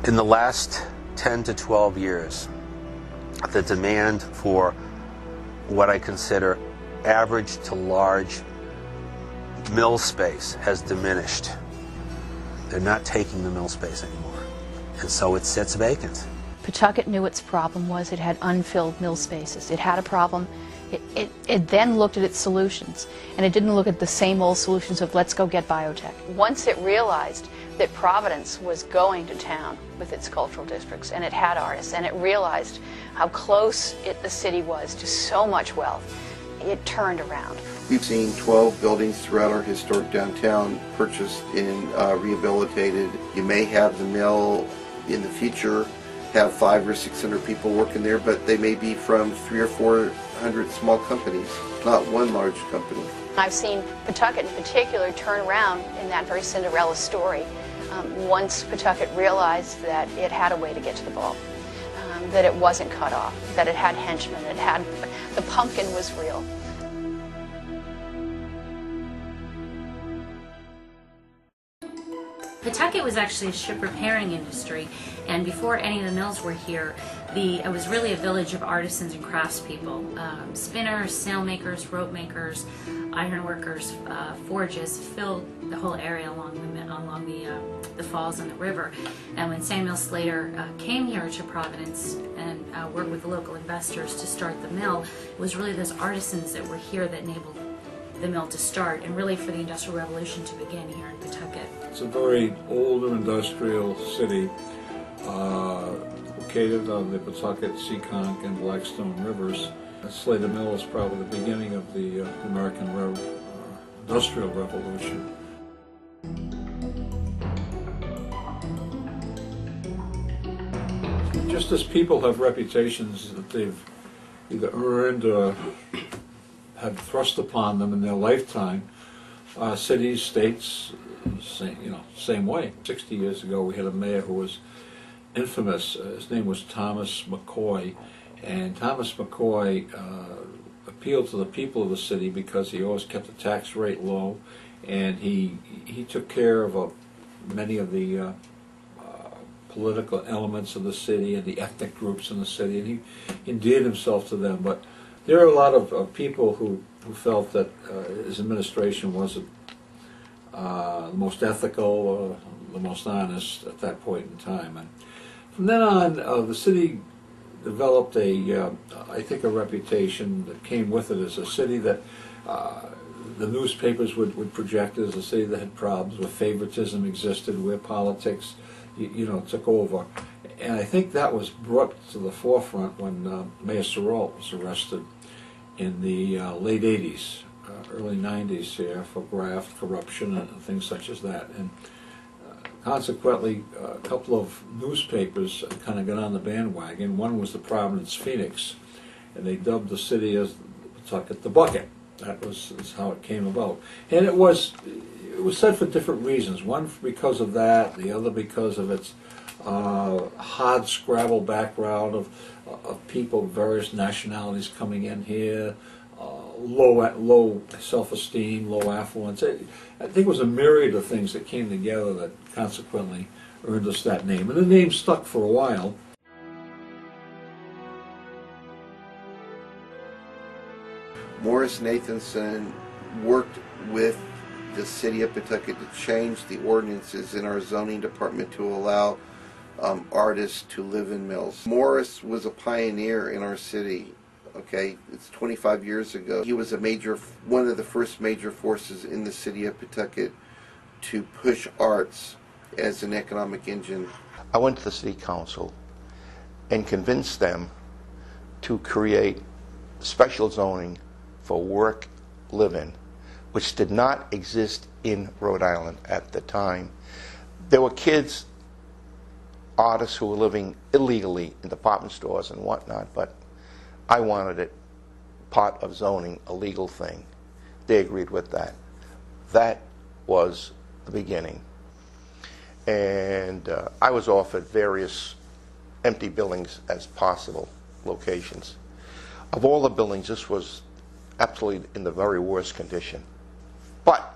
In the last 10 to 12 years, the demand for what I consider average to large mill space has diminished. They're not taking the mill space anymore, and so it sits vacant. Pawtucket knew its problem was it had unfilled mill spaces. It had a problem. It then looked at its solutions, and it didn't look at the same old solutions of let's go get biotech. Once it realized that Providence was going to town with its cultural districts, and it had artists, and it realized how close the city was to so much wealth, it turned around. We've seen 12 buildings throughout our historic downtown purchased and rehabilitated. You may have the mill in the future have 500 or 600 people working there, but they may be from 300 or 400 small companies, not one large company. I've seen Pawtucket in particular turn around in that very Cinderella story once Pawtucket realized that it had a way to get to the ball, that it wasn't cut off, that it had henchmen, the pumpkin was real. Pawtucket was actually a ship repairing industry, and before any of the mills were here, it was really a village of artisans and craftspeople. Spinners, sailmakers, rope makers, iron workers, forges filled the whole area along the falls and the river. And when Samuel Slater came here to Providence and worked with the local investors to start the mill, it was really those artisans that were here that enabled the mill to start, and really for the Industrial Revolution to begin here in Pawtucket. It's a very older industrial city located on the Pawtucket, Seekonk, and Blackstone rivers. Slater Mill is probably the beginning of the American Industrial Revolution. Just as people have reputations that they've either earned or have thrust upon them in their lifetime, cities, states, same way. 60 years ago we had a mayor who was infamous. His name was Thomas McCoy, and Thomas McCoy appealed to the people of the city because he always kept the tax rate low, and he took care of many of the political elements of the city and the ethnic groups in the city, and he endeared himself to them. But there are a lot of people who felt that his administration wasn't the most ethical or the most honest at that point in time. And from then on, the city developed I think a reputation that came with it as a city that the newspapers would project as a city that had problems, where favoritism existed, where politics took over. And I think that was brought to the forefront when Mayor Surratt was arrested in the late 80s, early 90s here for graft, corruption, and things such as that. And consequently, a couple of newspapers kind of got on the bandwagon. One was the Providence Phoenix, and they dubbed the city as Pawtucket the Bucket. That was how it came about. And it was said for different reasons. One because of that, the other because of its hard scrabble background of people of various nationalities coming in here, low self-esteem, low affluence. I think it was a myriad of things that came together that consequently earned us that name. And the name stuck for a while. Morris Nathanson worked with the city of Pawtucket to change the ordinances in our zoning department to allow artists to live in mills. Morris was a pioneer in our city. Okay, it's 25 years ago. He was one of the first major forces in the city of Pawtucket to push arts as an economic engine. I went to the city council and convinced them to create special zoning for work, live-in, which did not exist in Rhode Island at the time. There were kids, artists who were living illegally in department stores and whatnot, but I wanted it part of zoning, a legal thing. They agreed with that. That was the beginning. And I was offered various empty buildings as possible locations. Of all the buildings, this was absolutely in the very worst condition. But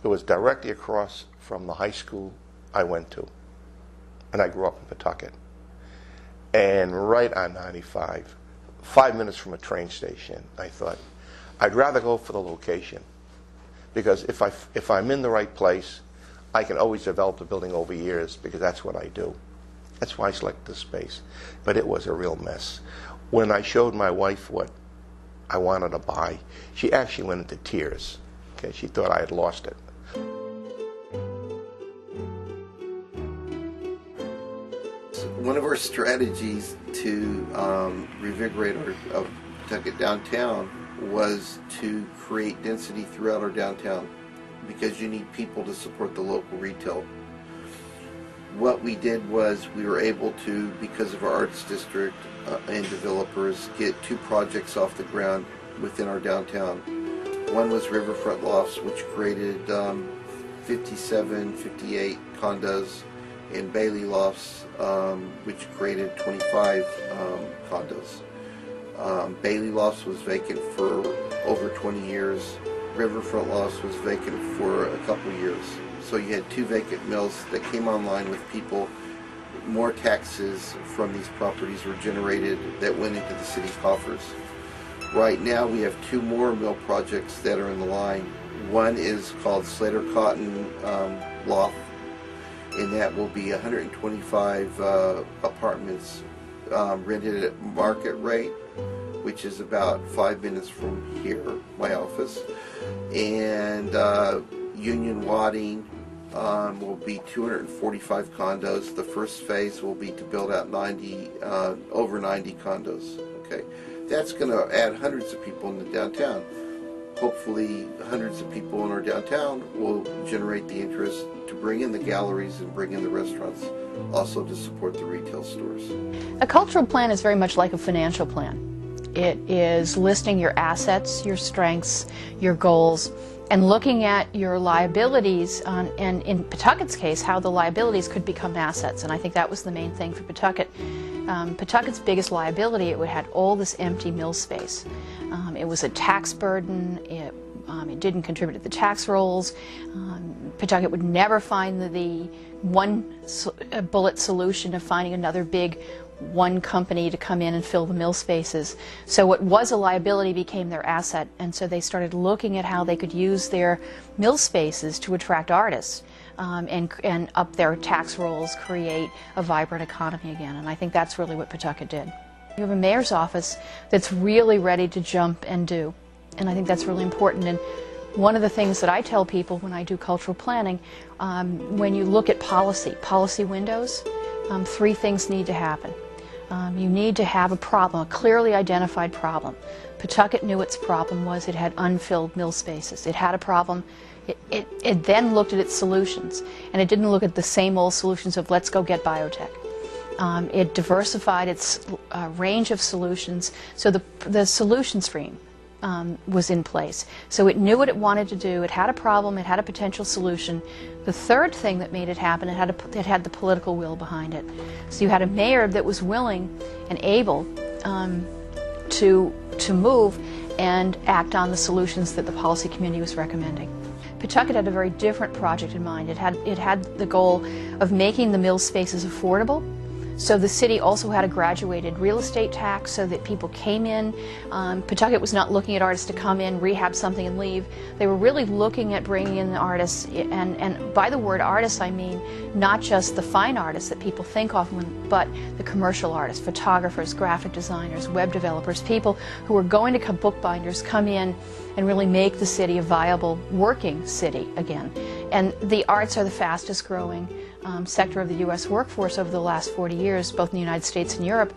it was directly across from the high school I went to. and I grew up in Pawtucket. And right on 95, 5 minutes from a train station, I thought, I'd rather go for the location. Because if I'm in the right place, I can always develop the building over years, because that's what I do. That's why I selected this space. But it was a real mess. When I showed my wife what I wanted to buy, she actually went into tears. Okay, she thought I had lost it. One of our strategies to revigorate our Pawtucket downtown was to create density throughout our downtown, because you need people to support the local retail. What we did was we were able to, because of our arts district and developers, get 2 projects off the ground within our downtown. One was Riverfront Lofts, which created 57, 58 condos, and Bailey Lofts, which created 25 condos. Bailey Lofts was vacant for over 20 years. Riverfront Lofts was vacant for a couple years. So you had 2 vacant mills that came online with people. More taxes from these properties were generated that went into the city coffers. Right now we have 2 more mill projects that are in the line. One is called Slater Loft, and that will be 125 apartments rented at market rate, which is about 5 minutes from here, my office. And Union Wadding will be 245 condos. The first phase will be to build out over 90 condos. Okay, that's going to add hundreds of people in the downtown. Hopefully, hundreds of people in our downtown will generate the interest to bring in the galleries and bring in the restaurants, also to support the retail stores. A cultural plan is very much like a financial plan. It is listing your assets, your strengths, your goals, and looking at your liabilities, and in Pawtucket's case, how the liabilities could become assets. And I think that was the main thing for Pawtucket. Pawtucket's biggest liability, it had all this empty mill space. It was a tax burden. It didn't contribute to the tax rolls. Pawtucket would never find the one bullet solution of finding another big one company to come in and fill the mill spaces. So what was a liability became their asset, and so they started looking at how they could use their mill spaces to attract artists and up their tax rolls, create a vibrant economy again. And I think that's really what Pawtucket did. You have a mayor's office that's really ready to jump and do, and I think that's really important. And one of the things that I tell people when I do cultural planning, when you look at policy windows, 3 things need to happen. You need to have a problem, a clearly identified problem. Pawtucket knew its problem was it had unfilled mill spaces. It had a problem. It then looked at its solutions, and it didn't look at the same old solutions of let's go get biotech. It diversified its range of solutions, so the solution stream was in place. So it knew what it wanted to do, it had a problem, it had a potential solution. The third thing that made it happen, it had the political will behind it. So you had a mayor that was willing and able to move and act on the solutions that the policy community was recommending. Pawtucket had a very different project in mind. It had the goal of making the mill spaces affordable. So the city also had a graduated real estate tax so that people came in. Pawtucket was not looking at artists to come in, rehab something and leave. They were really looking at bringing in the artists, and by the word artists I mean not just the fine artists that people think of, but the commercial artists, photographers, graphic designers, web developers, people who were going to bookbinders come in and really make the city a viable working city again. And the arts are the fastest growing sector of the U.S. workforce over the last 40 years, both in the United States and Europe.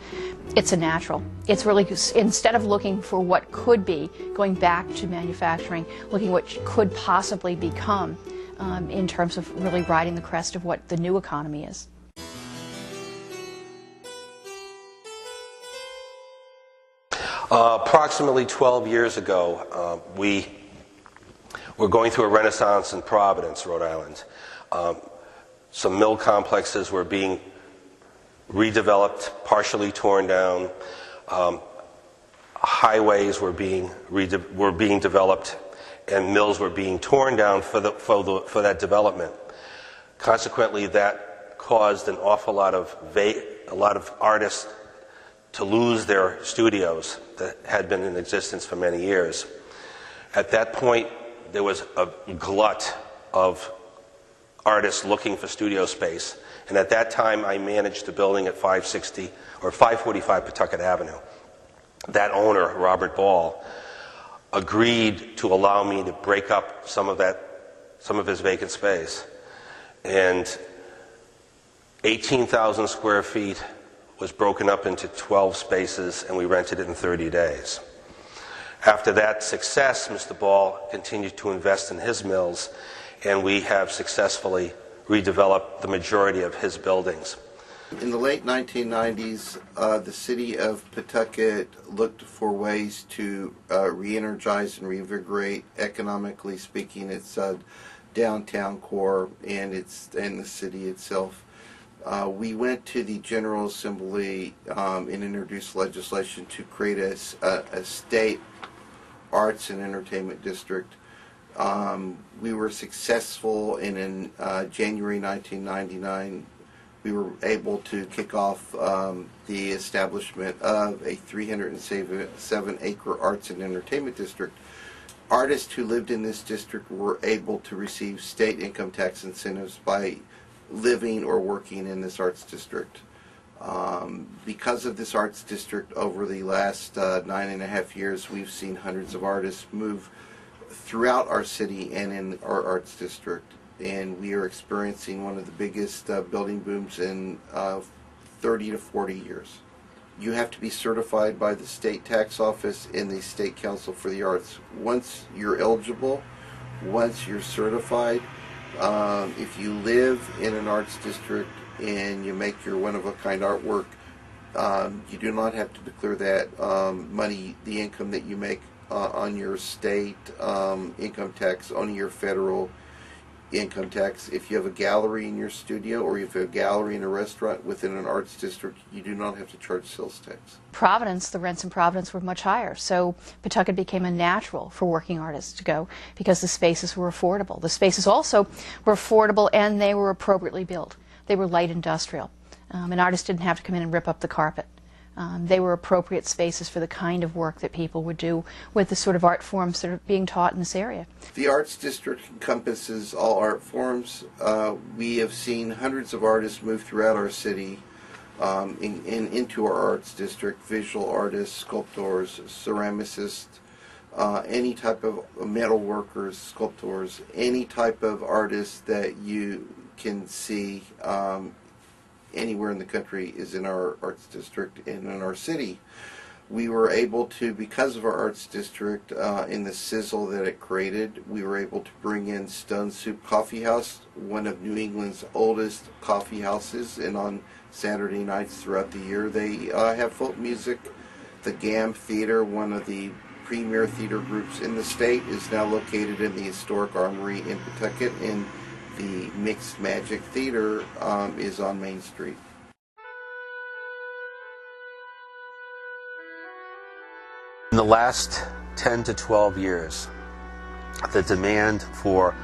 It's a natural. It's really, instead of looking for what could be, going back to manufacturing, looking what could possibly become in terms of really riding the crest of what the new economy is. Approximately 12 years ago, we were going through a renaissance in Providence, Rhode Island. Some mill complexes were being redeveloped, partially torn down. Highways were being developed, and mills were being torn down for that development. Consequently, that caused an awful lot of artists to lose their studios that had been in existence for many years. At that point, there was a glut of artists looking for studio space, and at that time I managed the building at 545 Pawtucket Avenue. That owner, Robert Ball, agreed to allow me to break up some of his vacant space, and 18,000 square feet was broken up into 12 spaces, and we rented it in 30 days. After that success, Mr. Ball continued to invest in his mills, and we have successfully redeveloped the majority of his buildings. In the late 1990s, the city of Pawtucket looked for ways to re-energize and reinvigorate, economically speaking, its downtown core and the city itself. We went to the General Assembly and introduced legislation to create a state arts and entertainment district. We were successful, and in January 1999, we were able to kick off the establishment of a 307-acre arts and entertainment district. Artists who lived in this district were able to receive state income tax incentives by living or working in this arts district. Because of this arts district, over the last 9.5 years, we've seen hundreds of artists move throughout our city and in our arts district, and we are experiencing one of the biggest building booms in 30 to 40 years. You have to be certified by the state tax office and the state council for the arts. Once you're eligible, once you're certified, if you live in an arts district and you make your one-of-a-kind artwork, you do not have to declare that money, the income that you make, on your state income tax, on your federal income tax. If you have a gallery in your studio, or if you have a gallery in a restaurant within an arts district, you do not have to charge sales tax. Providence, the rents in Providence were much higher, so Pawtucket became a natural for working artists to go because the spaces were affordable. The spaces also were affordable, and they were appropriately built. They were light industrial. An artist didn't have to come in and rip up the carpet. They were appropriate spaces for the kind of work that people would do with the sort of art forms that are being taught in this area. The Arts District encompasses all art forms. We have seen hundreds of artists move throughout our city into our Arts District: visual artists, sculptors, ceramicists, any type of metal workers, sculptors, any type of artists that you can see anywhere in the country is in our arts district and in our city. We were able to, because of our arts district and the sizzle that it created, we were able to bring in Stone Soup Coffee House, one of New England's oldest coffee houses, and on Saturday nights throughout the year they have folk music. The GAM Theater, one of the premier theater groups in the state, is now located in the historic Armory in Pawtucket, and the Mixed Magic Theater is on Main Street. In the last 10 to 12 years, the demand for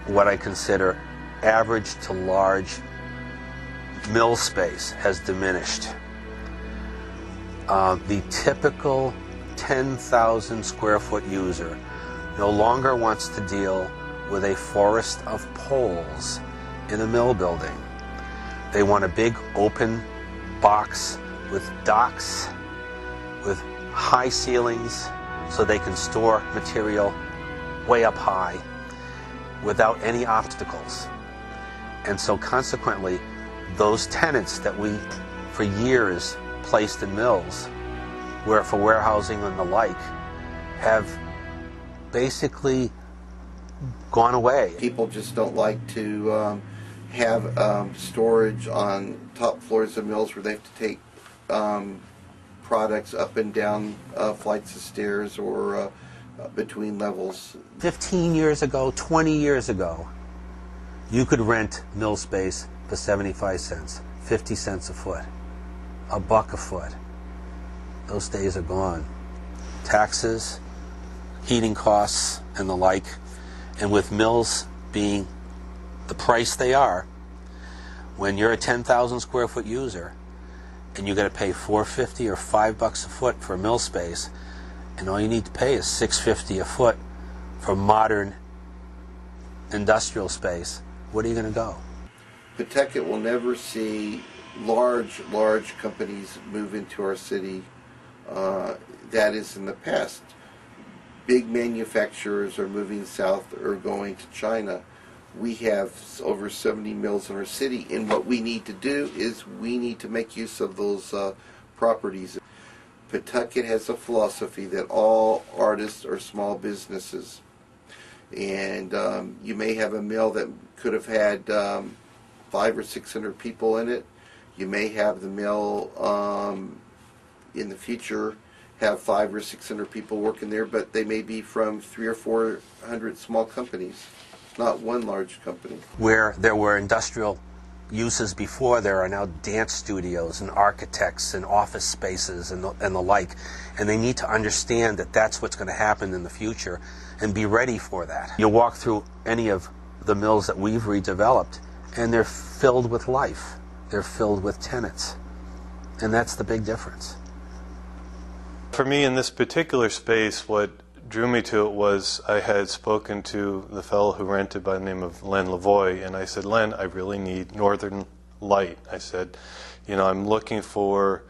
what I consider average to large mill space has diminished. The typical 10,000 square foot user no longer wants to deal with a forest of poles in a mill building. They want a big open box with docks, with high ceilings, so they can store material way up high without any obstacles. And so consequently, those tenants that we for years placed in mills, where for warehousing and the like, have basically gone away. People just don't like to have storage on top floors of mills where they have to take products up and down flights of stairs or between levels. 15 years ago, 20 years ago, you could rent mill space for 75 cents, 50 cents a foot, $1 a foot. Those days are gone. Taxes, heating costs, and the like. And with mills being the price they are, When you're a 10,000 square foot user and you got to pay $4.50 or $5 a foot for mill space, and all you need to pay is $6.50 a foot for modern industrial space, where are you going to go? Pawtucket will never see large companies move into our city. That is in the past. Big manufacturers are moving south or going to China. We have over 70 mills in our city, and what we need to do is we need to make use of those properties. Pawtucket has a philosophy that all artists are small businesses, and you may have a mill that could have had 500 or 600 people in it. You may have the mill in the future have 500 or 600 people working there, but they may be from 300 or 400 small companies, not one large company. Where there were industrial uses before, there are now dance studios and architects and office spaces and the like, and they need to understand that that's what's going to happen in the future and be ready for that. You walk through any of the mills that we've redeveloped and they're filled with life. They're filled with tenants, and that's the big difference. For me, in this particular space, what drew me to it was I had spoken to the fellow who rented by the name of Len Lavoie, and I said, Len, I really need northern light. I said, you know, I'm looking for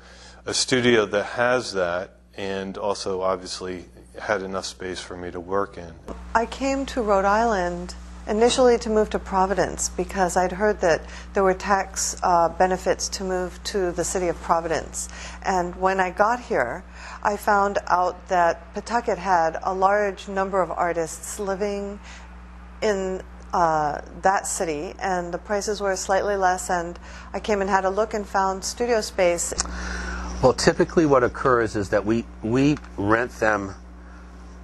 a studio that has that and also obviously had enough space for me to work in. I came to Rhode Island initially to move to Providence because I'd heard that there were tax benefits to move to the city of Providence. And when I got here, I found out that Pawtucket had a large number of artists living in that city, and the prices were slightly less, and I came and had a look and found studio space. Well, typically what occurs is that we rent them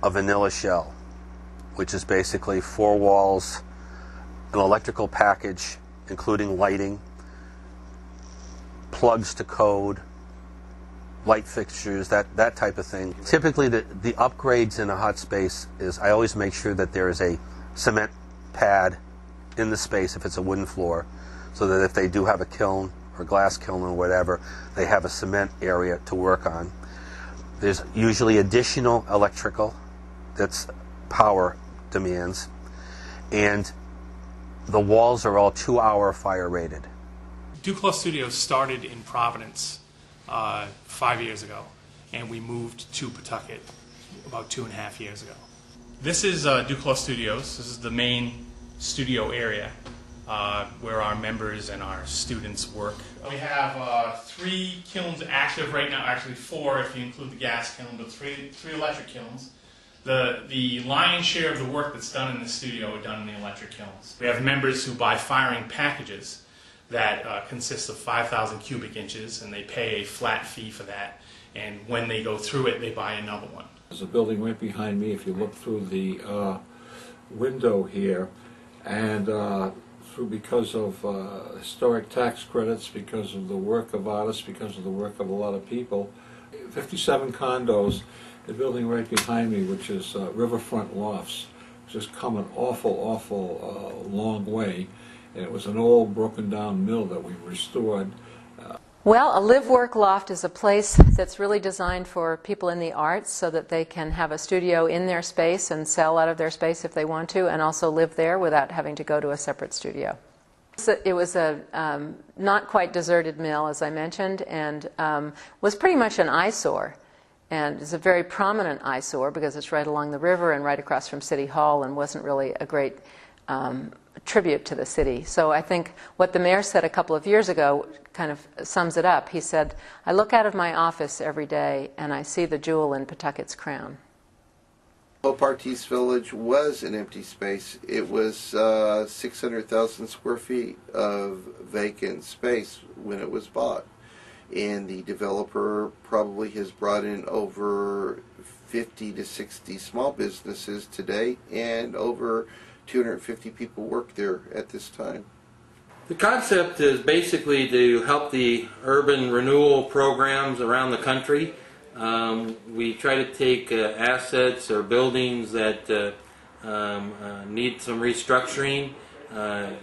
a vanilla shell, which is basically 4 walls, an electrical package, including lighting, plugs to code, light fixtures, that type of thing. Typically the upgrades in a hot space is I always make sure that there is a cement pad in the space if it's a wooden floor, so that if they do have a kiln or glass kiln or whatever, they have a cement area to work on. There's usually additional electrical that's power demands, and the walls are all 2-hour fire rated. Duclaw Studios started in Providence 5 years ago, and we moved to Pawtucket about 2.5 years ago. This is Duclaw Studios. This is the main studio area where our members and our students work. We have 3 kilns active right now, actually 4 if you include the gas kiln, but 3 electric kilns. The lion's share of the work that's done in the studio are done in the electric kilns. We have members who buy firing packages that consist of 5,000 cubic inches, and they pay a flat fee for that. And when they go through it, they buy another one. There's a building right behind me, if you look through the window here, and because of historic tax credits, because of the work of artists, because of the work of a lot of people, 57 condos. The building right behind me, which is Riverfront Lofts, just come an awful long way. And it was an old broken down mill that we restored. Well, a live-work loft is a place that's really designed for people in the arts so that they can have a studio in their space and sell out of their space if they want to, and also live there without having to go to a separate studio. It was a not quite deserted mill, as I mentioned, and was pretty much an eyesore. And it's a very prominent eyesore because it's right along the river and right across from City Hall, and wasn't really a great tribute to the city. So I think what the mayor said a couple of years ago kind of sums it up. He said, I look out of my office every day and I see the jewel in Pawtucket's crown. Bopartiste Village was an empty space. It was 600,000 square feet of vacant space when it was bought. And the developer probably has brought in over 50 to 60 small businesses today, and over 250 people work there at this time. The concept is basically to help the urban renewal programs around the country. We try to take assets or buildings that need some restructuring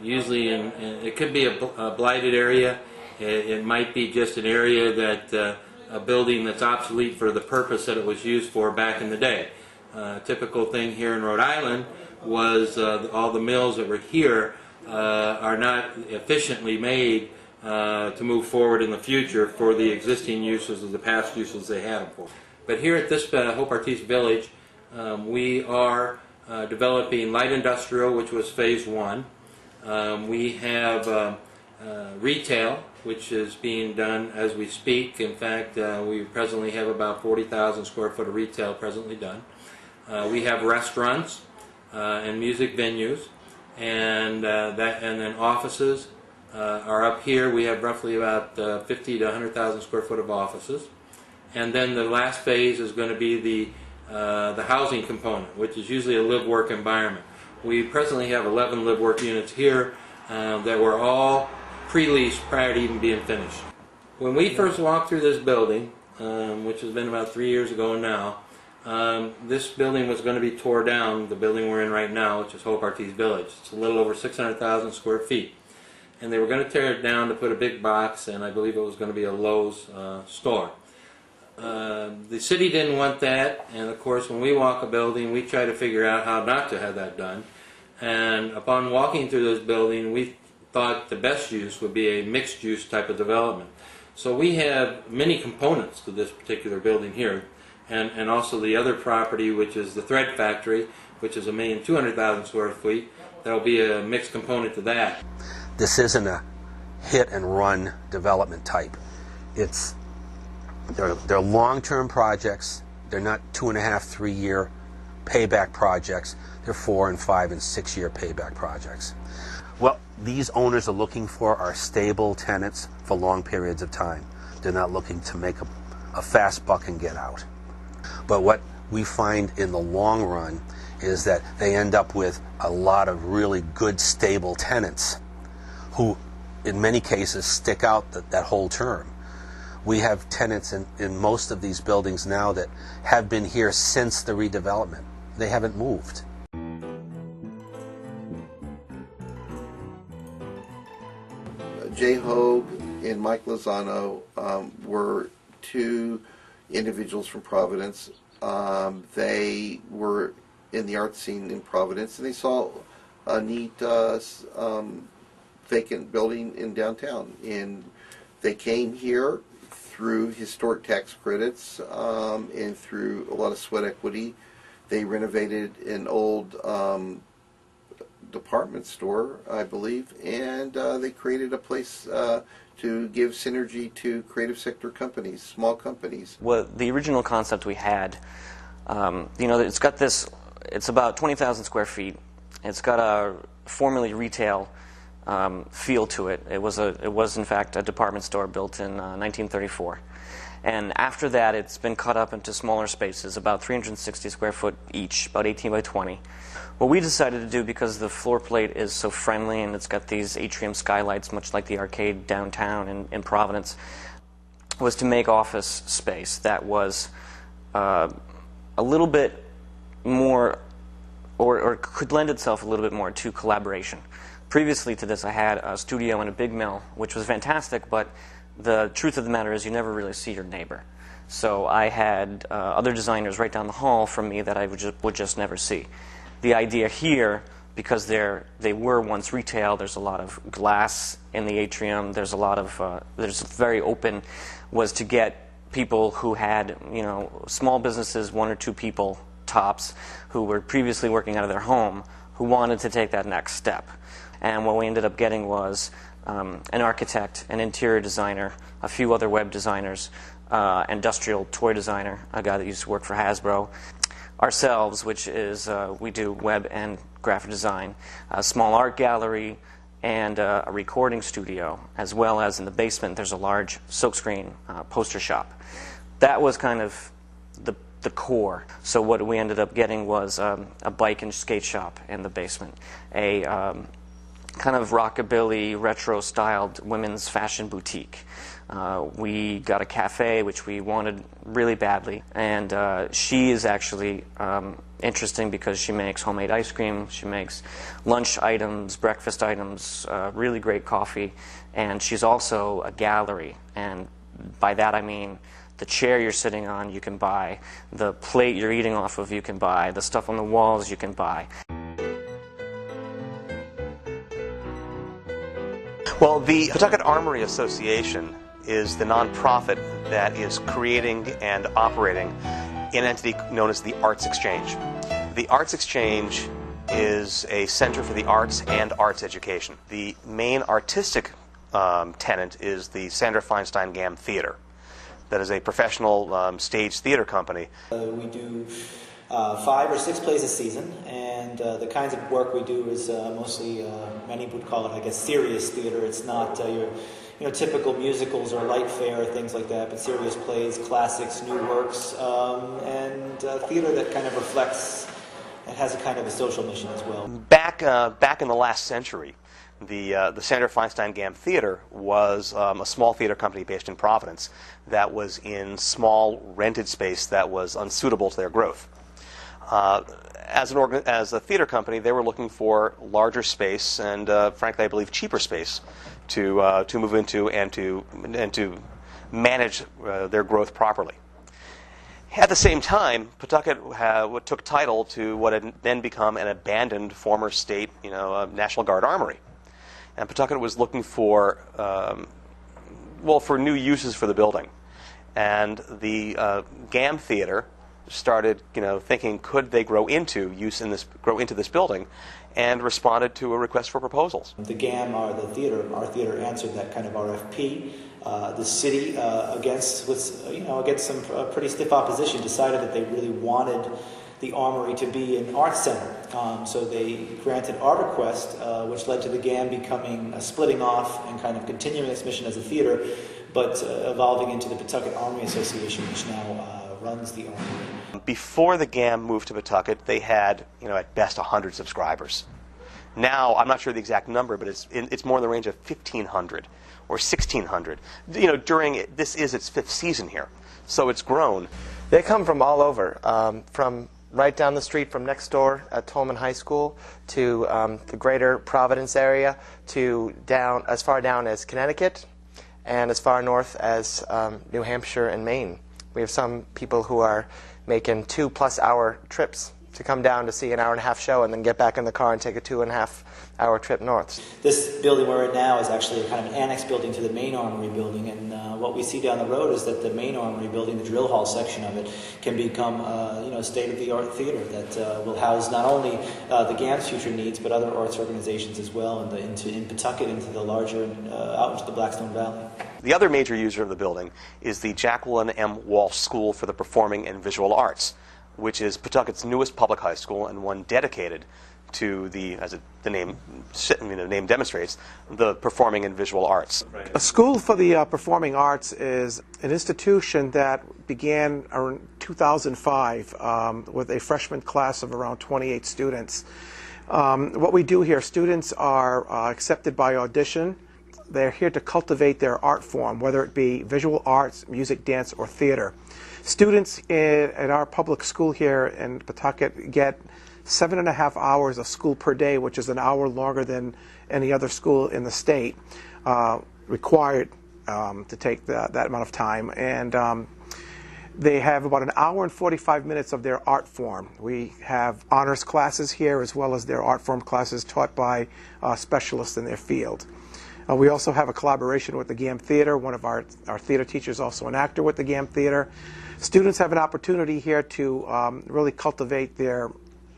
Usually, it could be a blighted area. It might be just an area that a building that's obsolete for the purpose that it was used for back in the day. Typical thing here in Rhode Island was all the mills that were here are not efficiently made to move forward in the future for the existing uses or the past uses they had them for. But here at this Hope Artiste Village, we are developing light industrial, which was phase one. We have retail, which is being done as we speak. In fact, we presently have about 40,000 square foot of retail presently done. We have restaurants and music venues, and then offices are up here. We have roughly about 50 to 100,000 square foot of offices. And then the last phase is going to be the housing component, which is usually a live-work environment. We presently have 11 live-work units here that were all pre-leased prior to even being finished. When we first walked through this building, which has been about 3 years ago now, this building was going to be tore down, the building we're in right now, which is Hope Artiste Village. It's a little over 600,000 square feet. And they were going to tear it down to put a big box, and I believe it was going to be a Lowe's store. The city didn't want that, and of course when we walk a building we try to figure out how not to have that done. And upon walking through this building, we thought the best use would be a mixed use type of development. So we have many components to this particular building here, and also the other property, which is the thread factory, which is 1,200,000 square feet. That'll be a mixed component to that. This isn't a hit and run development type. They're long-term projects. They're not 2.5, 3 year payback projects. They're 4 and 5 and 6 year payback projects. What these owners are looking for are stable tenants for long periods of time. They're not looking to make a fast buck and get out. But what we find in the long run is that they end up with a lot of really good, stable tenants who, in many cases, stick out that whole term. We have tenants in most of these buildings now that have been here since the redevelopment. They haven't moved. Jay Hogue and Mike Lozano were two individuals from Providence. They were in the art scene in Providence, and they saw a neat vacant building in downtown. And they came here through historic tax credits and through a lot of sweat equity. They renovated an old department store, I believe, and they created a place to give synergy to creative sector companies, small companies. Well, the original concept we had, it's got this, it's about 20,000 square feet. It's got a formerly retail feel to it. It was in fact a department store built in 1934. And after that, it's been cut up into smaller spaces, about 360 square foot each, about 18 by 20. What we decided to do, because the floor plate is so friendly and it's got these atrium skylights, much like the arcade downtown in Providence, was to make office space that was a little bit more, or could lend itself a little bit more to collaboration. Previously to this, I had a studio and a big mill, which was fantastic, but the truth of the matter is you never really see your neighbor. So I had other designers right down the hall from me that I would just never see. The idea here, because they were once retail, there's a lot of glass in the atrium, there's a lot of, there's very open, was to get people who had, small businesses, 1 or 2 people tops, who were previously working out of their home, who wanted to take that next step. And what we ended up getting was an architect, an interior designer, a few other web designers, industrial toy designer, a guy that used to work for Hasbro, ourselves, which is we do web and graphic design, a small art gallery, and a recording studio, as well as in the basement there's a large silkscreen poster shop. That was kind of the core. So what we ended up getting was a bike and skate shop in the basement, a kind of rockabilly, retro-styled women's fashion boutique, We got a cafe, which we wanted really badly. And she is actually interesting because she makes homemade ice cream, she makes lunch items, breakfast items, really great coffee, and she's also a gallery. And by that I mean the chair you're sitting on you can buy, the plate you're eating off of you can buy, the stuff on the walls you can buy. Well, the Pawtucket Armory Association is the nonprofit that is creating and operating an entity known as the Arts Exchange. The Arts Exchange is a center for the arts and arts education. The main artistic tenant is the Sandra Feinstein Gam Theater. That is a professional stage theater company. We do 5 or 6 plays a season, and the kinds of work we do is mostly, many would call it, I guess, serious theater. It's not your typical musicals or light fare, things like that, but serious plays, classics, new works, and theater that kind of reflects, it has a kind of a social mission as well. Back in the last century, the Sandra Feinstein Gam Theater was a small theater company based in Providence that was in small rented space that was unsuitable to their growth. As a theater company, they were looking for larger space and, frankly, I believe, cheaper space to move into and to manage their growth properly. At the same time, Pawtucket took title to what had then become an abandoned former state, National Guard armory, and Pawtucket was looking for for new uses for the building, and the Gam Theater started, thinking, could they grow into this building, and responded to a request for proposals. The GAM, our theater answered that kind of RFP. The city, against some pretty stiff opposition, decided that they really wanted the Armory to be an arts center. So they granted our request, which led to the GAM splitting off and kind of continuing its mission as a theater, but evolving into the Pawtucket Armory Association, which now runs the Armory. Before the GAM moved to Pawtucket, they had, at best 100 subscribers. Now, I'm not sure the exact number, but it's more in the range of 1,500 or 1,600. This is its 5th season here, so it's grown. They come from all over, from right down the street from next door at Tolman High School to the greater Providence area, to as far down as Connecticut and as far north as New Hampshire and Maine. We have some people who are making 2+ hour trips to come down to see an 1.5-hour show and then get back in the car and take a 2.5-hour trip north. This building we're in now is actually kind of an annex building to the main Armory building, and what we see down the road is that the main Armory building, the drill hall section of it, can become a state-of-the-art theater that will house not only the GAM's future needs, but other arts organizations as well, in Pawtucket, into the larger, out into the Blackstone Valley. The other major user of the building is the Jacqueline M. Walsh School for the Performing and Visual Arts, which is Pawtucket's newest public high school and one dedicated to the name demonstrates, the performing and visual arts. A school for the performing arts is an institution that began around 2005 with a freshman class of around 28 students. What we do here, students are accepted by audition. They're here to cultivate their art form, whether it be visual arts, music, dance, or theater. Students at our public school here in Pawtucket get 7.5 hours of school per day, which is an hour longer than any other school in the state, required to take that amount of time. And they have about 1 hour and 45 minutes of their art form. We have honors classes here, as well as their art form classes taught by specialists in their field. We also have a collaboration with the GAM Theater. One of our theater teachers is also an actor with the GAM Theater. Students have an opportunity here to really cultivate their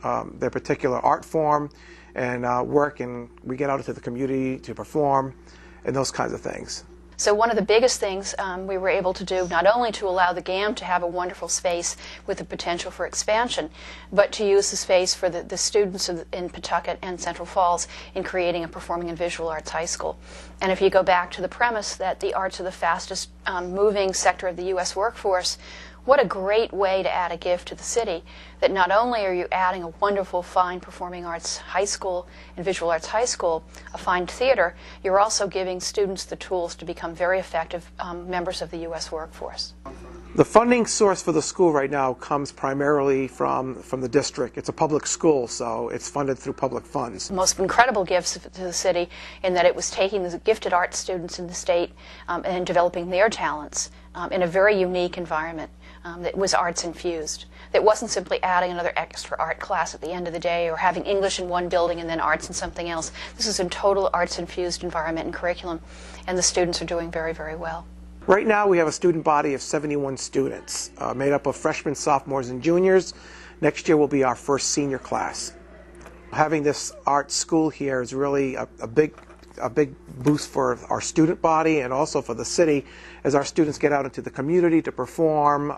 particular art form and work, and we get out into the community to perform and those kinds of things. So one of the biggest things we were able to do, not only to allow the GAM to have a wonderful space with the potential for expansion, but to use the space for the students in Pawtucket and Central Falls in creating a performing and visual arts high school. And if you go back to the premise that the arts are the fastest moving sector of the U.S. workforce, What a great way to add a gift to the city, that not only are you adding a wonderful, fine performing arts high school and visual arts high school, a fine theater, you're also giving students the tools to become very effective members of the U.S. workforce. The funding source for the school right now comes primarily from the district. It's a public school, so it's funded through public funds. The most incredible gifts to the city in that it was taking the gifted art students in the state and developing their talents in a very unique environment that was arts infused. That wasn't simply adding another extra art class at the end of the day or having English in one building and then arts in something else. This is a total arts infused environment and curriculum, and the students are doing very, very well. Right now we have a student body of 71 students made up of freshmen, sophomores, and juniors. Next year will be our first senior class. Having this art school here is really a big boost for our student body and also for the city as our students get out into the community to perform,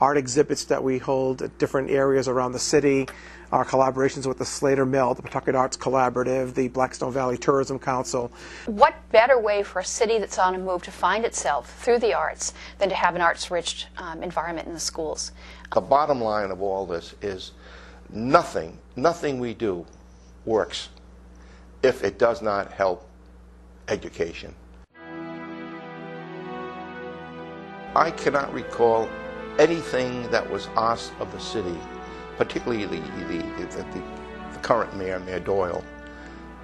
art exhibits that we hold at different areas around the city, our collaborations with the Slater Mill, the Pawtucket Arts Collaborative, the Blackstone Valley Tourism Council. What better way for a city that's on a move to find itself through the arts than to have an arts-rich environment in the schools? The bottom line of all this is nothing we do works if it does not help education. I cannot recall anything that was asked of the city, particularly the current mayor, Mayor Doyle,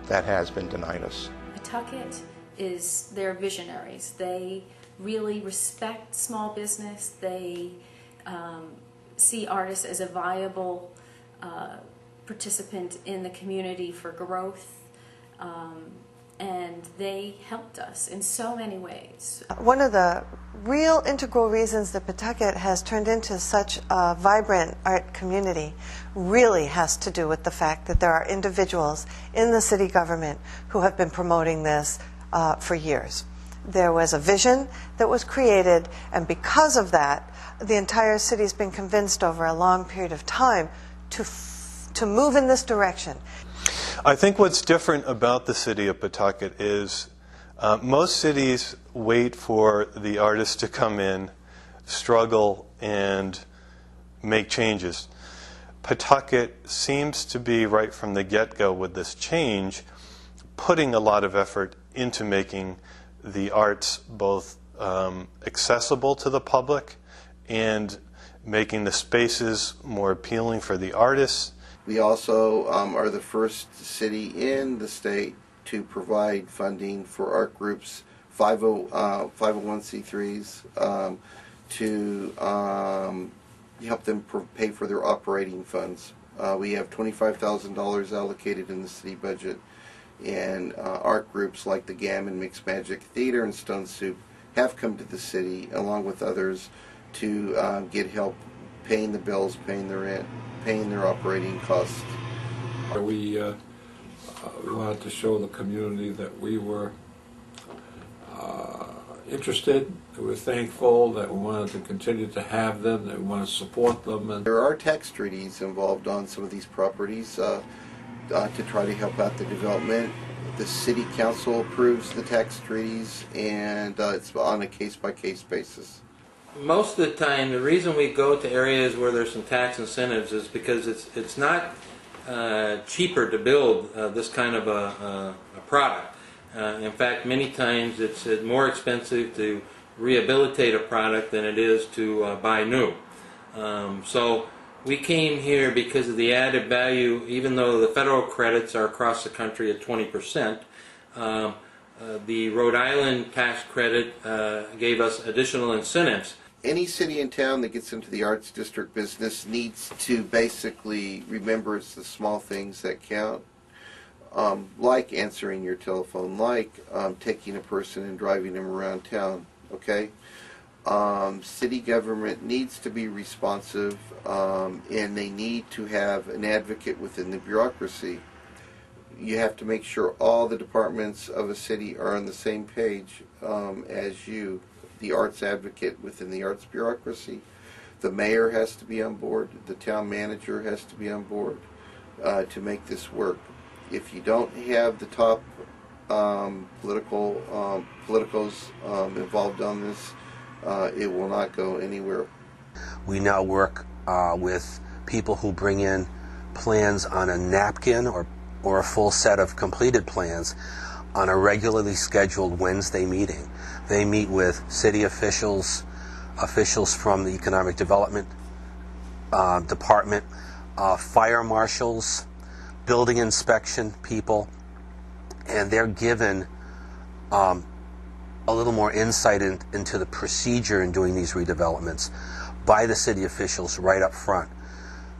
that has been denied us. Pawtucket they're visionaries. They really respect small business. They see artists as a viable participant in the community for growth. And they helped us in so many ways. One of the real integral reasons that Pawtucket has turned into such a vibrant art community really has to do with the fact that there are individuals in the city government who have been promoting this for years. There was a vision that was created, and because of that, the entire city has been convinced over a long period of time to move in this direction. I think what's different about the city of Pawtucket is most cities wait for the artists to come in, struggle, and make changes. Pawtucket seems to be, right from the get-go with this change, putting a lot of effort into making the arts both accessible to the public and making the spaces more appealing for the artists. We also are the first city in the state to provide funding for art groups, 501c3s, to help them pay for their operating funds. We have $25,000 allocated in the city budget, and art groups like the Gammon Mixed Magic Theater and Stone Soup have come to the city, along with others, to get help paying the bills, paying the rent, paying their operating costs. We wanted to show the community that we were interested, that we're thankful, that we wanted to continue to have them, that we want to support them. And there are tax treaties involved on some of these properties to try to help out the development. The city council approves the tax treaties, and it's on a case-by-case basis. Most of the time, the reason we go to areas where there's some tax incentives is because it's not cheaper to build this kind of a product. In fact, many times it's more expensive to rehabilitate a product than it is to buy new. So we came here because of the added value, even though the federal credits are across the country at 20%. The Rhode Island tax credit gave us additional incentives. Any city in town that gets into the arts district business needs to basically remember it's the small things that count, like answering your telephone, like taking a person and driving them around town, okay? City government needs to be responsive, and they need to have an advocate within the bureaucracy. You have to make sure all the departments of a city are on the same page as you, the arts advocate within the arts bureaucracy. The mayor has to be on board. The town manager has to be on board to make this work. If you don't have the top politicos involved on this, it will not go anywhere. We now work with people who bring in plans on a napkin or a full set of completed plans on a regularly scheduled Wednesday meeting. They meet with city officials, officials from the Economic Development Department, fire marshals, building inspection people, and they're given a little more insight into the procedure in doing these redevelopments by the city officials right up front,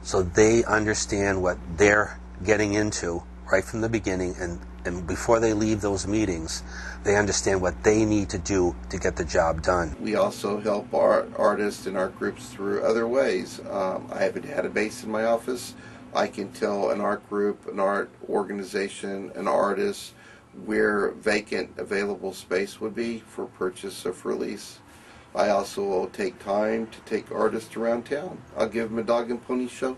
so they understand what they're getting into right from the beginning, and before they leave those meetings, they understand what they need to do to get the job done. We also help our artists and art groups through other ways. I have a database in my office. I can tell an art group, an art organization, an artist where vacant available space would be for purchase or for lease. I also will take time to take artists around town. I'll give them a dog and pony show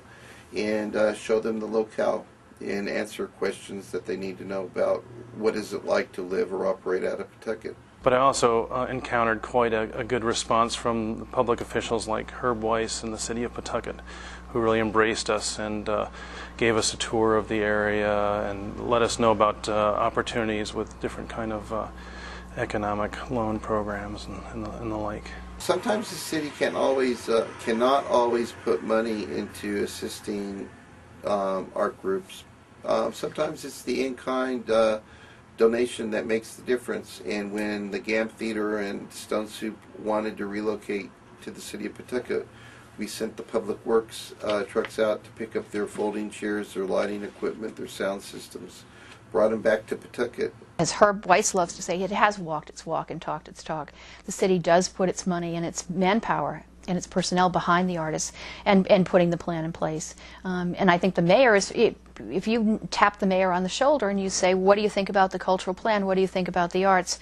and show them the locale and answer questions that they need to know about what is it like to live or operate out of Pawtucket. But I also encountered quite a good response from the public officials like Herb Weiss in the city of Pawtucket, who really embraced us and gave us a tour of the area and let us know about opportunities with different kind of economic loan programs and the like. Sometimes the city cannot always put money into assisting art groups. Sometimes it's the in-kind donation that makes the difference. And when the GAM Theater and Stone Soup wanted to relocate to the city of Pawtucket, we sent the Public Works trucks out to pick up their folding chairs, their lighting equipment, their sound systems, brought them back to Pawtucket. As Herb Weiss loves to say, it has walked its walk and talked its talk. The city does put its money and its manpower and its personnel behind the artists and putting the plan in place. And I think the mayor is, if you tap the mayor on the shoulder and you say, what do you think about the cultural plan? What do you think about the arts?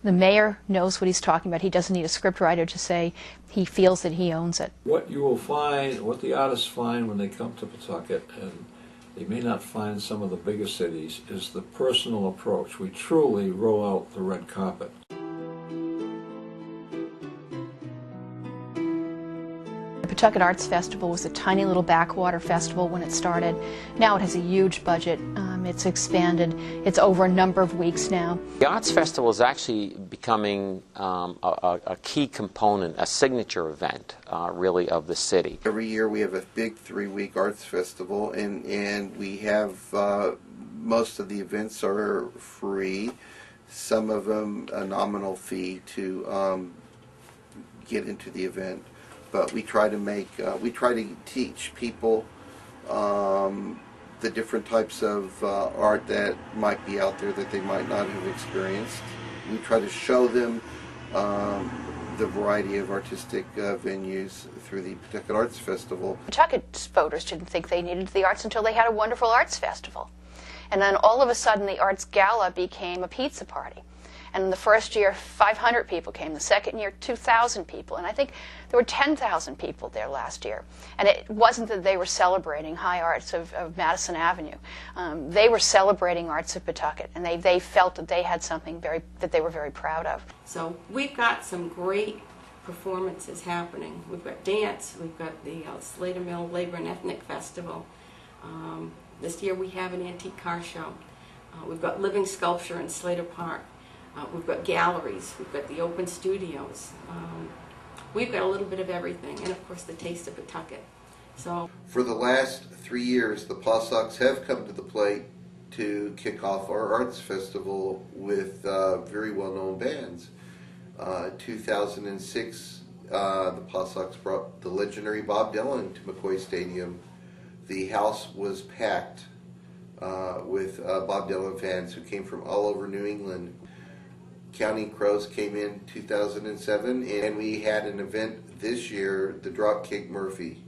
The mayor knows what he's talking about. He doesn't need a scriptwriter to say he feels that he owns it. What you will find, what the artists find when they come to Pawtucket, and they may not find some of the bigger cities, is the personal approach. We truly roll out the red carpet. The Pawtucket Arts Festival was a tiny little backwater festival when it started. Now it has a huge budget. It's expanded. It's over a number of weeks now. The Arts Festival is actually becoming a key component, a signature event, really, of the city. Every year we have a big 3-week arts festival, and we have most of the events are free. Some of them a nominal fee to get into the event. But we try to teach people the different types of art that might be out there that they might not have experienced. We try to show them the variety of artistic venues through the Pawtucket Arts Festival. Pawtucket voters didn't think they needed the arts until they had a wonderful arts festival. And then all of a sudden the Arts Gala became a pizza party. And in the first year, 500 people came. The second year, 2,000 people. And I think there were 10,000 people there last year. And it wasn't that they were celebrating high arts of Madison Avenue. They were celebrating arts of Pawtucket. And they felt that they had something that they were very proud of. So we've got some great performances happening. We've got dance. We've got the Slater Mill Labor and Ethnic Festival. This year we have an antique car show. We've got living sculpture in Slater Park. We've got galleries, we've got the open studios, we've got a little bit of everything, and of course the taste of Pawtucket. So, for the last 3 years, the Pawsox have come to the plate to kick off our arts festival with very well-known bands. 2006, the Pawsox brought the legendary Bob Dylan to McCoy Stadium. The house was packed with Bob Dylan fans who came from all over New England. Counting Crows came in 2007, and we had an event this year, the Dropkick Murphy.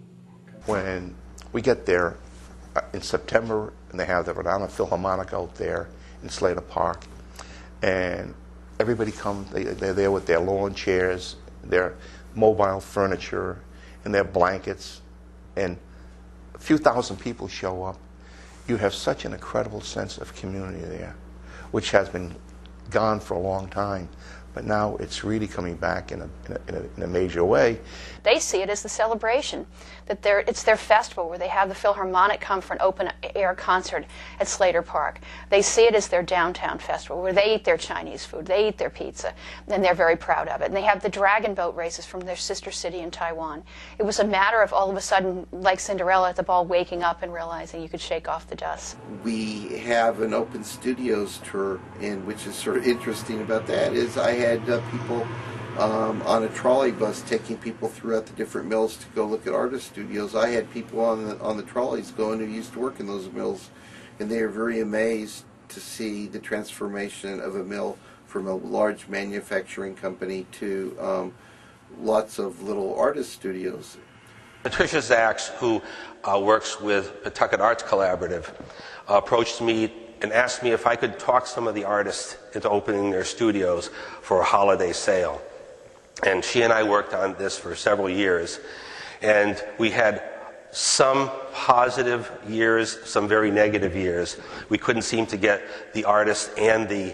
When we get there in September, and they have the Rhode Island Philharmonic out there in Slater Park, and everybody comes, they're there with their lawn chairs, their mobile furniture, and their blankets, and a few thousand people show up. You have such an incredible sense of community there, which has been gone for a long time. but now it's really coming back in a major way. They see it as the celebration, that it's their festival where they have the Philharmonic come for an open-air concert at Slater Park. They see it as their downtown festival where they eat their Chinese food, they eat their pizza, and they're very proud of it. And they have the dragon boat races from their sister city in Taiwan. It was a matter of all of a sudden, like Cinderella at the ball, waking up and realizing you could shake off the dust. We have an open studios tour, and which is sort of interesting about that is I had people on a trolley bus taking people throughout the different mills to go look at artist studios. I had people on the trolleys going who used to work in those mills, and they are very amazed to see the transformation of a mill from a large manufacturing company to lots of little artist studios. Patricia Zaks, who works with Pawtucket Arts Collaborative, approached me and asked me if I could talk some of the artists into opening their studios for a holiday sale. And she and I worked on this for several years, and we had some positive years, some very negative years. We couldn't seem to get the artists and the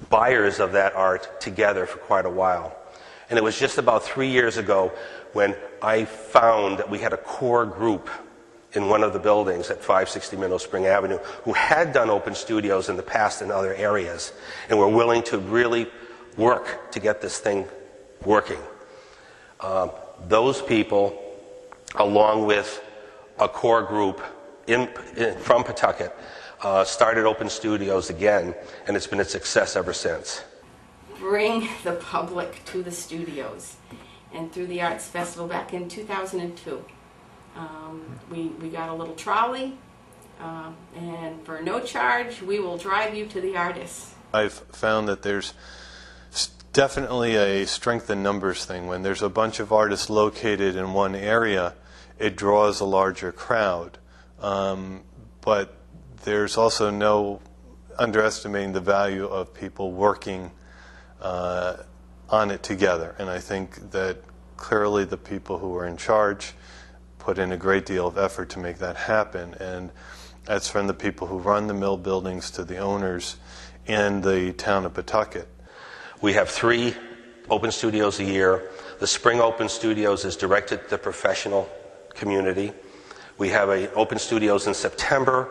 buyers of that art together for quite a while. And it was just about 3 years ago when I found that we had a core group in one of the buildings at 560 Minnow Spring Avenue who had done open studios in the past in other areas and were willing to really work to get this thing working. Those people, along with a core group from Pawtucket, started open studios again, and it's been a success ever since. Bring the public to the studios. And through the Arts Festival back in 2002, we got a little trolley, and for no charge, we will drive you to the artists. I've found that there's definitely a strength in numbers thing. When there's a bunch of artists located in one area, it draws a larger crowd. But there's also no underestimating the value of people working on it together. And I think that clearly the people who are in charge put in a great deal of effort to make that happen. And that's from the people who run the mill buildings to the owners and the town of Pawtucket. We have 3 open studios a year. The Spring Open Studios is directed to the professional community. We have a open studios in September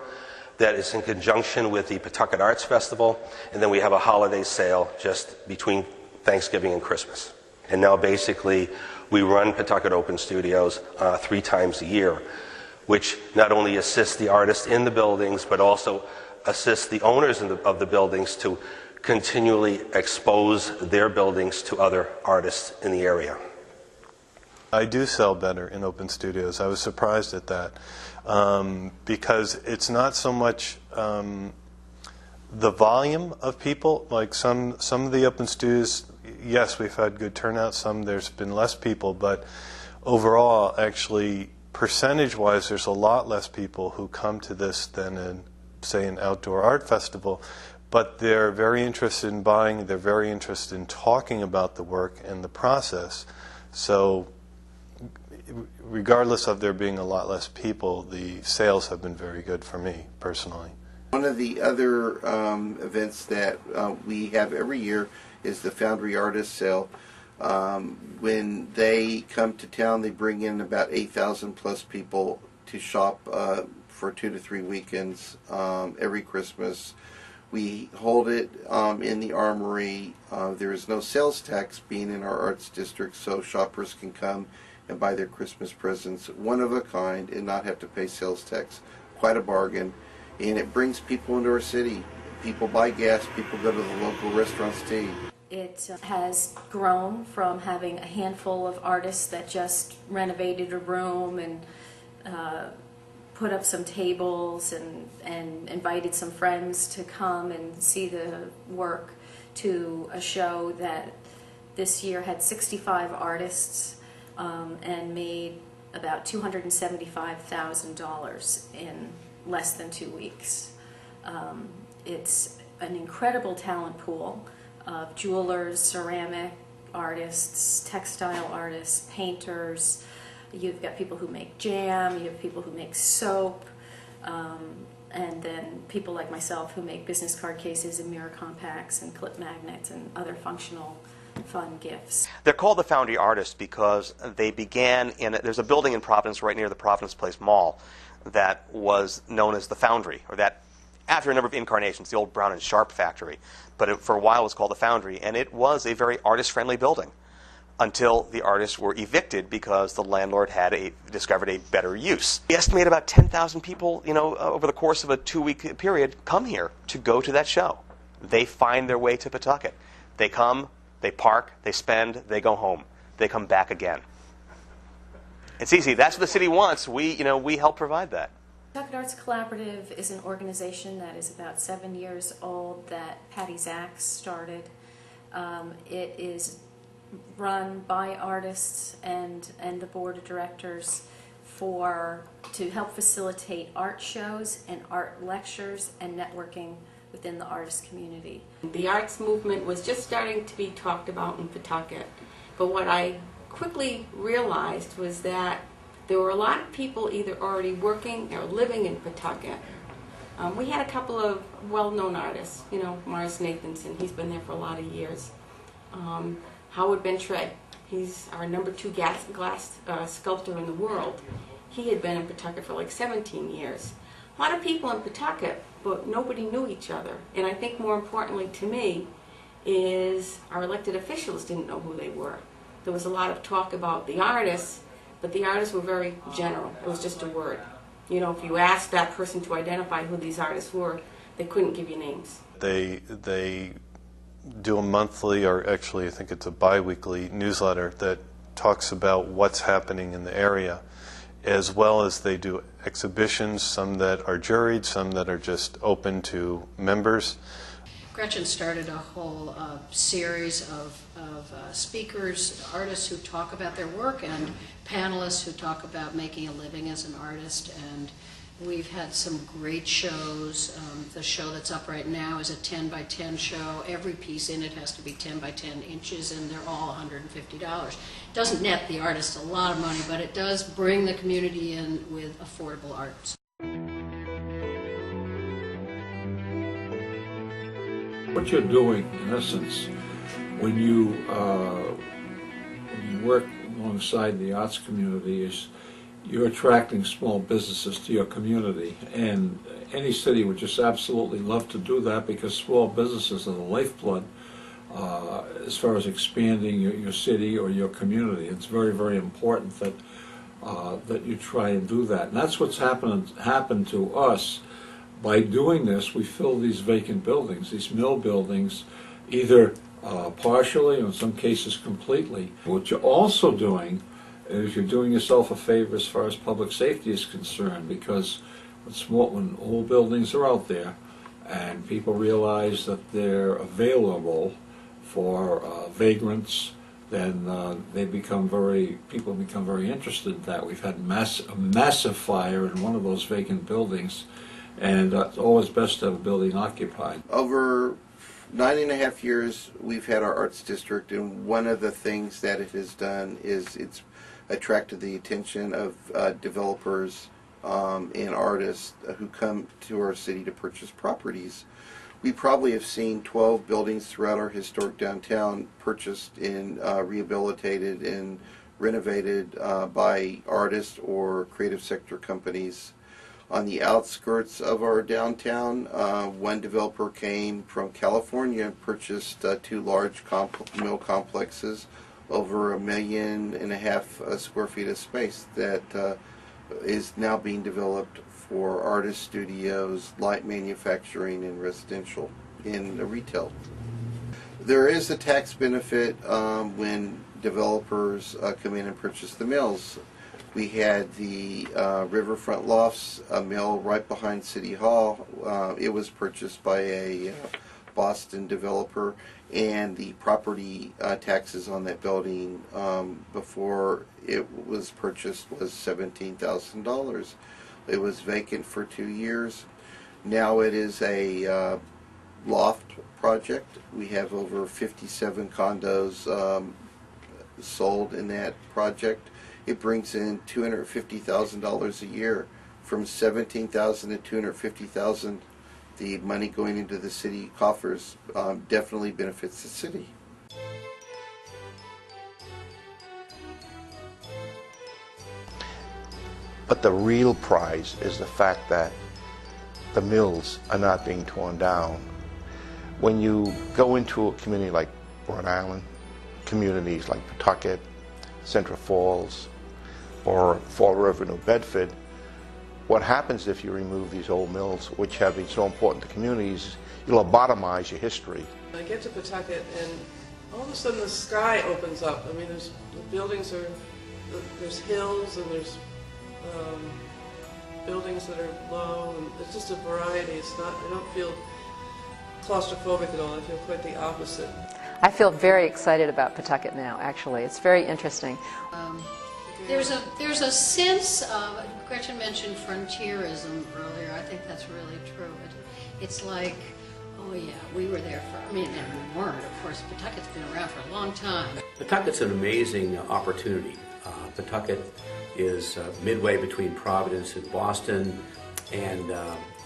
that is in conjunction with the Pawtucket Arts Festival, and then we have a holiday sale just between Thanksgiving and Christmas. And now basically we run Pawtucket Open Studios 3 times a year, which not only assists the artists in the buildings, but also assists the owners of the buildings to continually expose their buildings to other artists in the area. I do sell better in open studios. I was surprised at that because it's not so much the volume of people. Like some of the open studios, yes, we've had good turnout. Some there's been less people, but overall, actually, percentage-wise, there's a lot less people who come to this than in, say, an outdoor art festival. But they're very interested in buying, they're very interested in talking about the work and the process. So regardless of there being a lot less people, the sales have been very good for me personally. One of the other events that we have every year is the Foundry Artist Sale. When they come to town, they bring in about 8,000 plus people to shop for 2 to 3 weekends every Christmas. We hold it in the Armory. There is no sales tax being in our arts district, so shoppers can come and buy their Christmas presents one of a kind and not have to pay sales tax. Quite a bargain. And it brings people into our city. People buy gas, people go to the local restaurants to eat. It has grown from having a handful of artists that just renovated a room and put up some tables and invited some friends to come and see the work, to a show that this year had 65 artists and made about $275,000 in less than 2 weeks. It's an incredible talent pool of jewelers, ceramic artists, textile artists, painters. You've got people who make jam, you have people who make soap, and then people like myself who make business card cases and mirror compacts and clip magnets and other functional fun gifts. They're called the Foundry Artists because they began there's a building in Providence right near the Providence Place Mall that was known as the Foundry, or that after a number of incarnations, the old Brown and Sharp factory. But for a while it was called the Foundry, and it was a very artist-friendly building until the artists were evicted because the landlord had discovered a better use. We estimate about 10,000 people, over the course of a 2-week period, come here to go to that show. They find their way to Pawtucket. They come, they park, they spend, they go home. They come back again. It's easy. That's what the city wants. We help provide that. Pawtucket Arts Collaborative is an organization that is about 7 years old that Patty Zaks started. It is run by artists and the board of directors to help facilitate art shows and art lectures and networking within the artist community. The arts movement was just starting to be talked about in Pawtucket, but what I quickly realized was that there were a lot of people either already working or living in Pawtucket. We had a couple of well-known artists, Morris Nathanson, he's been there for a lot of years. Howard Bentred, he's our #2 glass sculptor in the world. He had been in Pawtucket for like 17 years. A lot of people in Pawtucket, but nobody knew each other. And I think more importantly to me is our elected officials didn't know who they were. There was a lot of talk about the artists, but the artists were very general. It was just a word. If you asked that person to identify who these artists were, they couldn't give you names. They do a monthly, or actually I think it's a bi-weekly newsletter that talks about what's happening in the area, as well as they do exhibitions, some that are juried, some that are just open to members. Gretchen started a whole series of speakers, artists who talk about their work, and panelists who talk about making a living as an artist. And we've had some great shows. The show that's up right now is a 10 by 10 show. Every piece in it has to be 10 by 10 inches, and they're all $150. It doesn't net the artist a lot of money, but it does bring the community in with affordable arts. What you're doing, in essence, when you work alongside the arts community, is you're attracting small businesses to your community, and any city would just absolutely love to do that because small businesses are the lifeblood as far as expanding your city or your community. It's very, very important that you try and do that, and that's what's happened to us. By doing this, we fill these vacant buildings, these mill buildings, either partially or in some cases completely. What you're also doing is you're doing yourself a favor as far as public safety is concerned, because when old buildings are out there and people realize that they're available for vagrants, then people become very interested in that. We've had a massive fire in one of those vacant buildings, and it's always best to have a building occupied. Over 9.5 years we've had our arts district, and one of the things that it has done is it's attracted the attention of developers and artists who come to our city to purchase properties. We probably have seen 12 buildings throughout our historic downtown purchased and rehabilitated and renovated by artists or creative sector companies. On the outskirts of our downtown, one developer came from California and purchased 2 large mill complexes, over 1.5 million square feet of space that is now being developed for artist studios, light manufacturing, and residential in retail. There is a tax benefit when developers come in and purchase the mills. We had the Riverfront Lofts, a mill right behind City Hall. It was purchased by a Boston developer, and the property taxes on that building before it was purchased was $17,000. It was vacant for 2 years. Now it is a loft project. We have over 57 condos sold in that project. It brings in $250,000 a year from $17,000 to $250,000, the money going into the city coffers definitely benefits the city. But the real prize is the fact that the mills are not being torn down. When you go into a community like Rhode Island, communities like Pawtucket, Central Falls, or Fall River, New Bedford, what happens if you remove these old mills, which have been so important to communities, you'll lobotomize your history. I get to Pawtucket and all of a sudden the sky opens up. I mean, the buildings are, there's hills and there's buildings that are low, and it's just a variety. It's not, I don't feel claustrophobic at all. I feel quite the opposite. I feel very excited about Pawtucket now, actually. It's very interesting. There's a sense of, Gretchen mentioned frontierism earlier. I think that's really true. It's like, oh yeah, we were there for, I mean, and we weren't, of course. Pawtucket's been around for a long time. Pawtucket's an amazing opportunity. Pawtucket is midway between Providence and Boston, and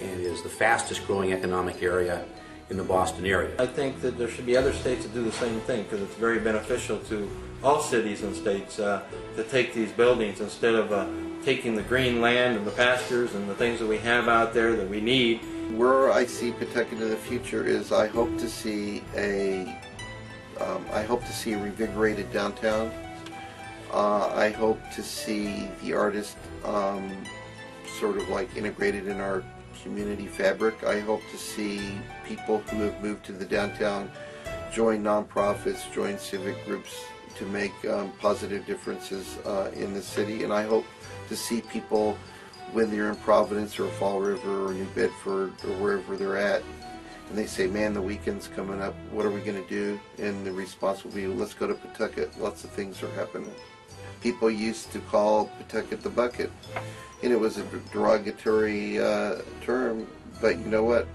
is the fastest growing economic area in the Boston area. I think that there should be other states that do the same thing, because it's very beneficial to all cities and states to take these buildings instead of taking the green land and the pastures and the things that we have out there that we need. Where I see Pawtucket in the future is I hope to see a revigorated downtown. I hope to see the artist sort of like integrated in our community fabric. I hope to see people who have moved to the downtown join nonprofits, join civic groups to make positive differences in the city. And I hope to see people, when they're in Providence or Fall River or New Bedford or wherever they're at, and they say, man, the weekend's coming up, what are we going to do? And the response will be, let's go to Pawtucket, lots of things are happening. People used to call Pawtucket the bucket, and it was a derogatory term, but you know what?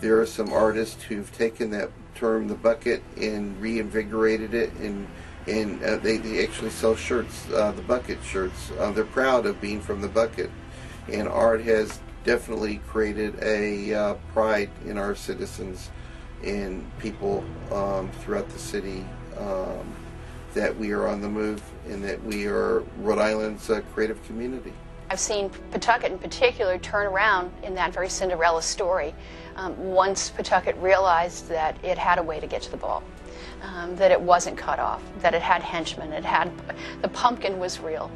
There are some artists who've taken that term, the bucket, and reinvigorated it, and they actually sell shirts, the bucket shirts. They're proud of being from the bucket, and art has definitely created a pride in our citizens and people throughout the city that we are on the move and that we are Rhode Island's creative community. I've seen Pawtucket in particular turn around in that very Cinderella story once Pawtucket realized that it had a way to get to the ball, that it wasn't cut off, that it had henchmen, the pumpkin was real.